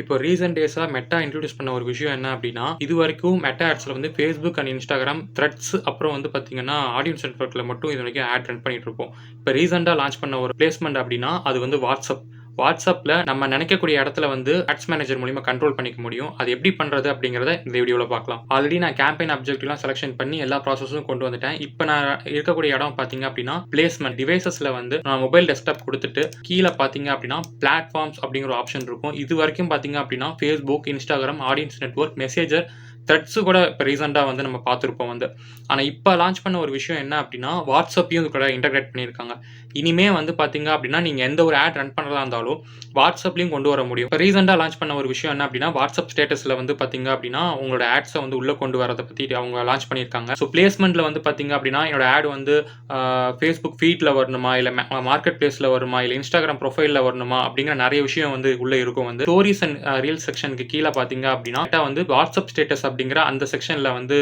இப்போ recent டேஸா meta introduce பண்ண ஒரு விஷயம் என்ன அப்டின்னா, இதுவரைக்கும் மெட்டா ஆட்ஸ்ல வந்து Facebook அண்ட் Instagram, த்ரெட்ஸ் அப்புறம் வந்து பார்த்தீங்கன்னா, ஆடியன்ஸ் நெட்வொர்க்ல மட்டும் இதுவரைக்கும் ஆட் ரன் பண்ணிட்டு இருப்போம். இப்ப ரீசென்ட்டா லான்ச் பண்ண ஒரு பிளேஸ்மென்ட் அப்டின்னா, அது வந்து WhatsApp. WhatsAppல நம்ம நெனைக்கக்கூடிய இடத்துல வந்து ஆட்ஸ் மேனேஜர் மூலியமா கண்ட்ரோல் பண்ணிக்க முடியும். அது எப்படி பண்றது அப்படிங்கிறத இந்த வீடியோல பார்க்கலாம். ஆல்ரெடி நான் கேம்பெயின் அப்ஜெக்டிவ்லாம் செலக்ஷன் பண்ணி எல்லா ப்ராசஸும் கொண்டு வந்துட்டேன். இப்ப நான் இருக்கக்கூடிய இடம் பார்த்தீங்க அப்படின்னா, பிளேஸ்மென்ட். டிவைஸஸ்ல வந்து நான் மொபைல் டெஸ்க்டாப் குடுத்துட்டு, கீழ பார்த்தீங்க அப்படின்னா, பிளாட்ஃபார்ம்ஸ் அப்படிங்கிற ஒரு ஆப்ஷன் இருக்கும். இதுவரைக்கும் பார்த்தீங்க அப்படின்னா, Facebook, Instagram, audience network, messenger, Threads கூட இப்ப ரீசென்ட்டா வந்து நம்ம பார்த்திருப்போம் வந்து. ஆனா இப்ப லான்ச் பண்ண ஒரு விஷயம் என்ன அப்படின்னா, WhatsAppயும் இது கூட இன்டகிரேட் பண்ணியிருக்காங்க. இனிமே வந்து பார்த்தீங்க அப்படின்னா, நீங்க எந்த ஒரு ஆட் ரன் பண்றதா இருந்தாலும், WhatsAppலயும் கொண்டு வர முடியும். இப்ப ரீசென்ட்டா லான்ச் பண்ண ஒரு விஷயம் என்ன அப்படின்னா, WhatsApp ஸ்டேட்டஸ்ல வந்து பார்த்தீங்க அப்படின்னா, உங்களோட ஆட்ஸ வந்து உள்ள கொண்டு வரத பத்தி அவங்க லான்ச் பண்ணியிருக்காங்க. ஸோ பிளேஸ்மென்ட்ல வந்து பார்த்தீங்க அப்படின்னா, என்னோட ஆட் வந்து Facebook ஃபீட்ல வரணுமா, இல்ல மார்க்கெட் பிளேஸ்ல வருமா, இல்ல Instagram ப்ரொஃபைல்ல வரணுமா அப்படிங்கிற நெறைய விஷயம் வந்து உள்ள இருக்கும் வந்து. ஸ்டோரீஸ் அண்ட் ரீல்ஸ் செக்ஷனுக்கு கீழ பார்த்தீங்க அப்படின்னா, வந்து WhatsApp ஸ்டேட்டஸ் அப்படிங்கிற அந்த செக்ஷன்ல வந்து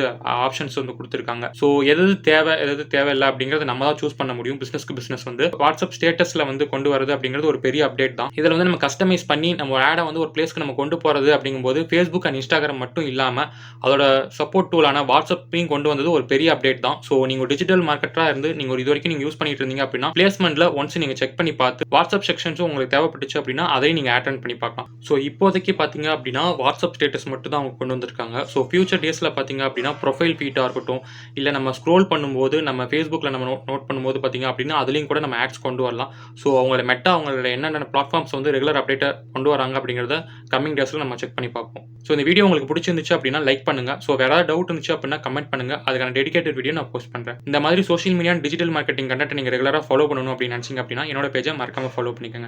ஆப்ஷன்ஸ் வந்து குடுத்திருக்காங்க. ஸோ எது தேவை, எது தேவையில்ல அப்படிங்கிறத நம்ம தான் சூஸ் பண்ண முடியும். பிசினஸ்க்கு பிசினஸ் வந்து WhatsApp ஸ்டேட்டஸ்ல வந்து கொண்டு வரது அப்படிங்கிறது ஒரு பெரிய அப்டேட் தான். இதுல வந்து நம்ம கஸ்டமைஸ் பண்ணி நம்ம ஒரு ஆட வந்து ஒரு பிளேஸ்க்கு நம்ம கொண்டு போறது அப்படிங்கும்போது Facebook அண்ட் Instagram மட்டும் இல்லாம அதோட சப்போர்ட் டூலான WhatsAppையும் கொண்டு வந்தது ஒரு பெரிய அப்டேட் தான். ஸோ நீங்க டிஜிட்டல் மார்க்கெட்டரா இருந்து நீங்க ஒரு இதுவரைக்கும் நீங்க யூஸ் பண்ணிட்டு இருந்தீங்க அப்படின்னா, பிளேஸ்மென்ட்ல ஒன்ஸ் நீங்க செக் பண்ணி பார்த்து WhatsApp செக்ஷன்ஸும் உங்களுக்கு தேவைப்பட்டுச்சு அப்படின்னா, அதையும் நீங்க அட்டெண்ட் பண்ணி பார்க்கலாம். ஸோ இப்போதைக்கு பார்த்தீங்க அப்படின்னா, WhatsApp ஸ்டேட்டஸ் மட்டும் தான் அவங்க கொண்டு வந்திருக்காங்க. ஸோ ஃபியூச்சர் டேஸ்ல பார்த்தீங்க அப்படின்னா, ப்ரொஃபைல் ஃபீட்டா இருக்கட்டும், இல்ல நம்ம ஸ்க்ரோல் பண்ணும்போது நம்ம Facebookல நம்ம நோட் பண்ணும்போது பார்த்தீங்க அப்படின்னா, அதுலயும் கூட நம்ம ஆட்ஸ் கொண்டு வரலாம். ஸோ அவங்களோட என்னென்ன பிளாட்ஃபார்ம்ஸ் வந்து ரெகுலர் அப்டேட்டா கொண்டு வராங்க அப்படிங்கிறத கம்மிங் டேஸ்ல நம்ம செக் பண்ணி பார்ப்போம். ஸோ இந்த வீடியோ உங்களுக்கு பிடிச்சிருந்துச்சு அப்படின்னா லைக் பண்ணுங்க. ஸோ வேற ஏதாவது டவுட் இருந்துச்சு அப்படின்னா கமெண்ட் பண்ணுங்க. அதுக்கான டெடிகேட்டட் வீடியோ நான் போஸ்ட் பண்றேன். இந்த மாதிரி social media digital marketing content நீங்க ரெகுலரா ஃபாலோ பண்ணணும் அப்படின்னு நினைச்சீங்க அப்படின்னா என்னோட பேஜை மறக்காம ஃபாலோ பண்ணிக்கங்க.